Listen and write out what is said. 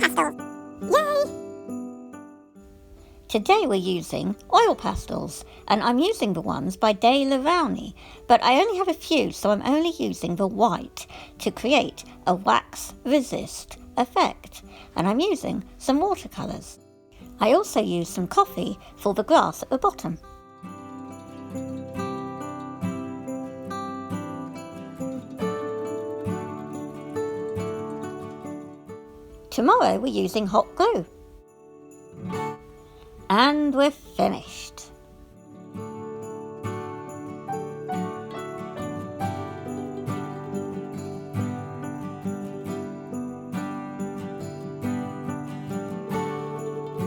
pastels. Yay! Today we're using oil pastels, and I'm using the ones by Daler Rowney, but I only have a few, so I'm only using the white to create a wax resist effect, and I'm using some watercolours. I also use some coffee for the grass at the bottom. Tomorrow we're using hot glue. And we're finished.